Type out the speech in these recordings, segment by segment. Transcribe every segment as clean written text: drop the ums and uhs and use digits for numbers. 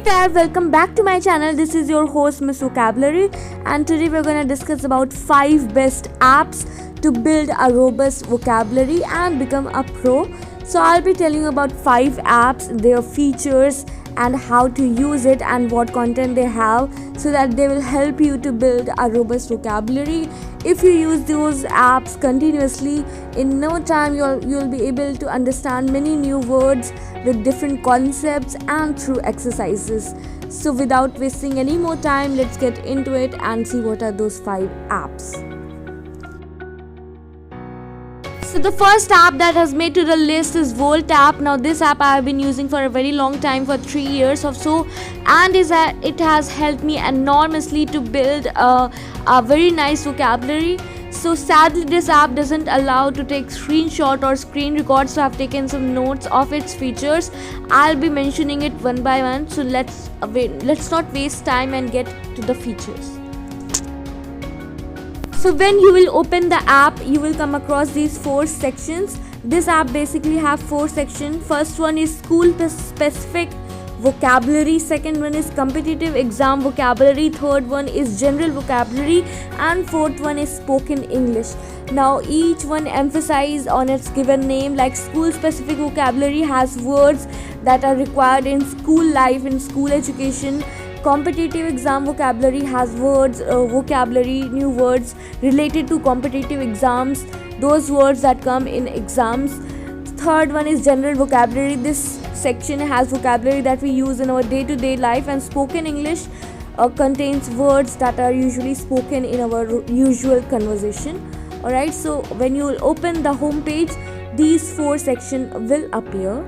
there, welcome back to my channel. This is your host Miss Vocabulary, and today we're going to discuss about 5 best apps to build a robust vocabulary and become a pro. So I'll be telling you about 5 apps, their features and how to use it and what content they have, so that they will help you to build a robust vocabulary. If you use those apps continuously, in no time you'll be able to understand many new words with different concepts and through exercises. So without wasting any more time, let's get into it and see what are those 5 apps. So the first app that has made to the list is Volt app. Now this app I have been using for a very long time, for 3 years or so, and it has helped me enormously to build a very nice vocabulary. So sadly this app doesn't allow to take screenshot or screen record, so I've taken some notes of its features. I'll be mentioning it one by one, so let's not waste time and get to the features. So when you will open the app, you will come across these 4 sections. This app basically have 4 sections. First one is school specific vocabulary, second one is competitive exam vocabulary, third one is general vocabulary, and fourth one is spoken English. Now each one emphasize on its given name. Like school specific vocabulary has words that are required in school life, in school education. Competitive exam vocabulary has words, vocabulary, new words related to competitive exams, those words that come in exams. Third one is general vocabulary. This section has vocabulary that we use in our day-to-day life, and spoken English contains words that are usually spoken in our usual conversation. Alright, so when you will open the home page, these 4 sections will appear.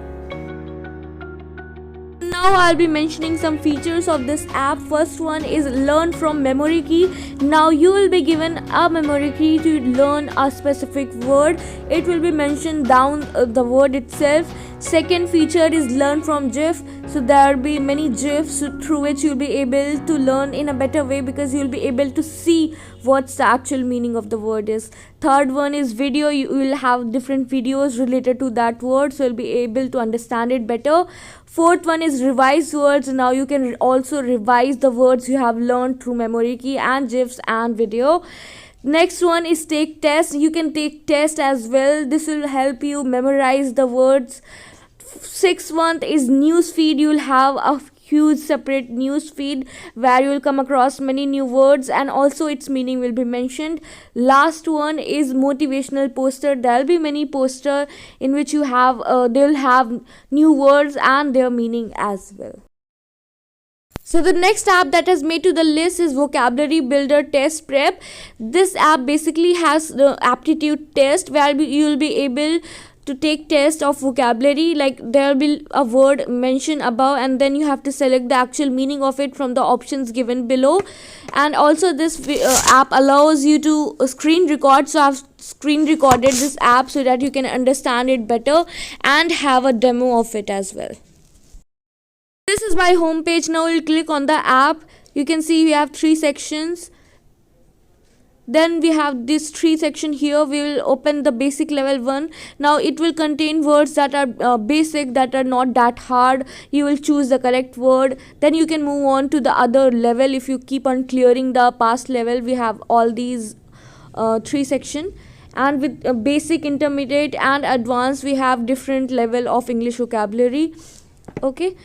Now I'll be mentioning some features of this app. First one is learn from memory key. Now you will be given a memory key to learn a specific word. It will be mentioned down the word itself. Second feature is learn from GIF. So there will be many GIFs through which you'll be able to learn in a better way, because you'll be able to see what's the actual meaning of the word is. Third one is video. You will have different videos related to that word, so you'll be able to understand it better. Fourth one is revise words. Now you can also revise the words you have learned through memory key and GIFs and video. Next one is take test. You can take test as well. This will help you memorize the words. Sixth one is news feed. You will have a huge separate news feed where you will come across many new words, and also its meaning will be mentioned. Last one is motivational poster. There will be many poster in which you have they will have new words and their meaning as well. So the next app that has made to the list is Vocabulary Builder Test Prep. This app basically has the aptitude test where you will be able to take test of vocabulary. Like there will be a word mentioned above, and then you have to select the actual meaning of it from the options given below. And also this app allows you to screen record. So I've screen recorded this app so that you can understand it better and have a demo of it as well. This is my home page. Now we'll click on the app. You can see we have 3 sections. Then we have this 3 section here. We will open the basic level 1. Now it will contain words that are basic, that are not that hard. You will choose the correct word. Then you can move on to the other level. If you keep on clearing the past level, we have all these 3 section. And with basic, intermediate and advanced, we have different level of English vocabulary. Okay.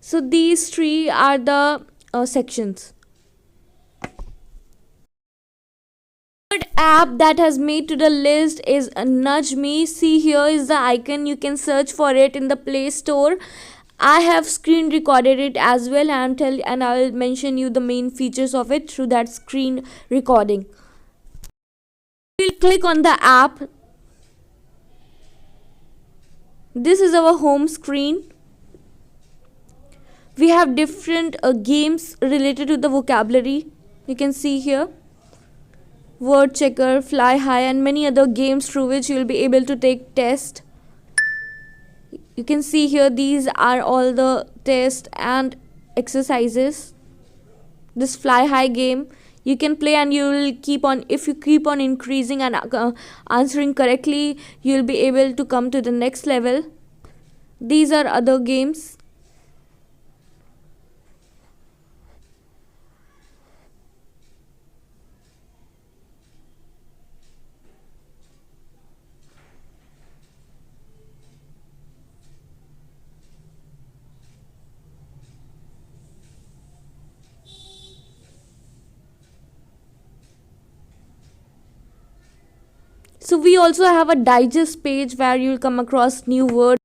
So these 3 are the sections. Third app that has made to the list is Nudge Me. See, here is the icon. You can search for it in the Play Store. I have screen recorded it as well, and I will mention you the main features of it through that screen recording. We'll click on the app. This is our home screen. We have different games related to the vocabulary. You can see here word checker, fly high, and many other games through which you will be able to take test. You can see here these are all the tests and exercises. This fly high game, You can play and you will keep on, if you keep on increasing and answering correctly, you'll be able to come to the next level. These are other games. So we also have a digest page where you'll come across new words.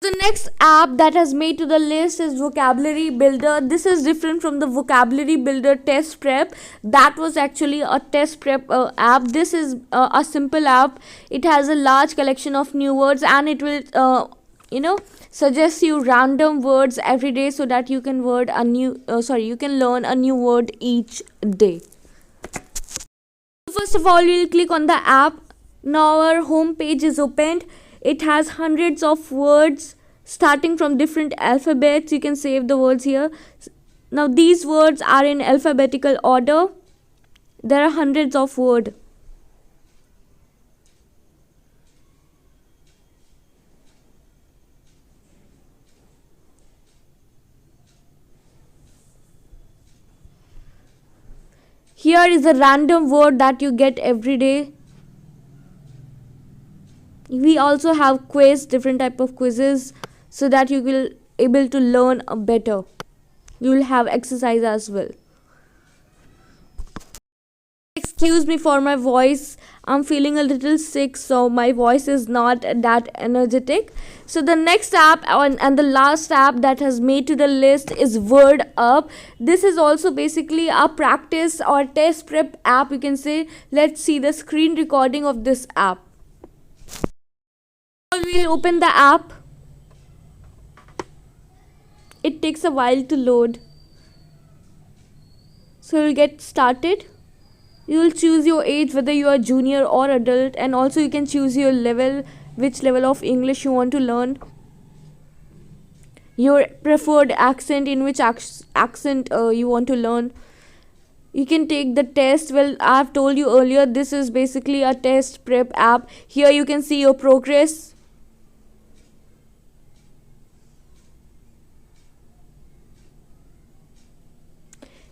The next app that has made to the list is Vocabulary Builder. This is different from the Vocabulary Builder Test Prep. That was actually a test prep app. This is a simple app. It has a large collection of new words, and it will suggest you random words every day so that you can you can learn a new word each day. First of all, you'll click on the app. Now our home page is opened. It has hundreds of words starting from different alphabets. You can save the words here. Now these words are in alphabetical order. There are hundreds of words. Here is a random word that you get every day. We also have quiz, different type of quizzes, so that you will able to learn better. You will have exercise as well. Excuse me for my voice. I'm feeling a little sick, so my voice is not that energetic. So the next app and the last app that has made to the list is Word Up. This is also basically a practice or test prep app, you can say. Let's see the screen recording of this app. We'll open the app. It takes a while to load. So we'll get started. You will choose your age, whether you are junior or adult, and also you can choose your level, which level of English you want to learn. Your preferred accent, in which accent you want to learn. You can take the test. Well, I've told you earlier, this is basically a test prep app. Here you can see your progress.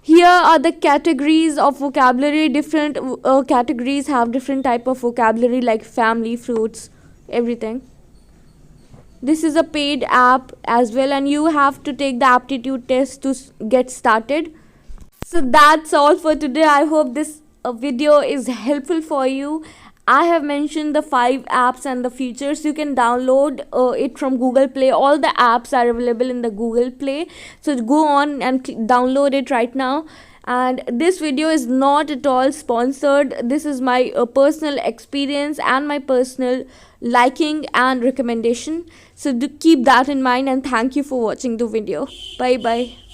Here are the categories of vocabulary. Different categories have different type of vocabulary, like family, fruits, everything. This is a paid app as well, and you have to take the aptitude test to get started. So that's all for today. I hope this video is helpful for you. I have mentioned the 5 apps and the features. You can download it from Google Play. All the apps are available in the Google Play. So go on and download it right now. And this video is not at all sponsored. This is my personal experience and my personal liking and recommendation. So do keep that in mind, and thank you for watching the video. Bye bye.